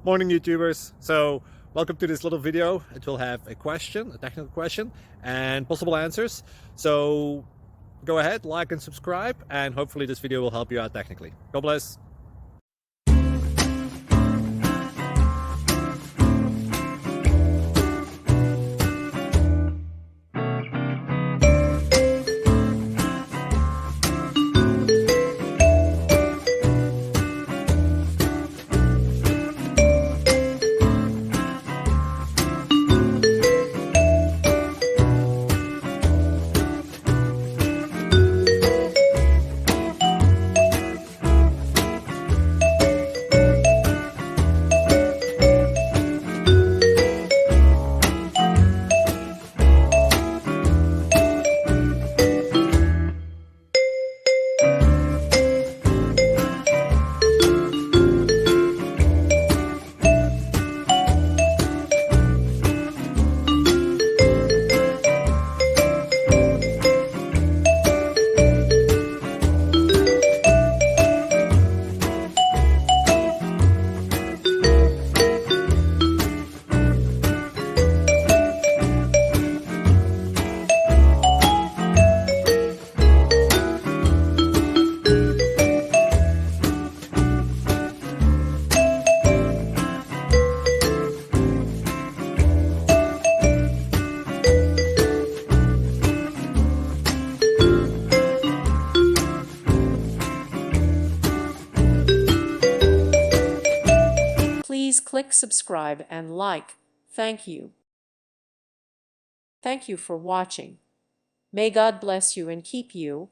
Morning, YouTubers. So welcome to this little video. It will have a question, a technical question, and possible answers. So go ahead, like and subscribe, and hopefully this video will help you out technically. God bless. Please click subscribe and like. Thank you. Thank you for watching. May God bless you and keep you.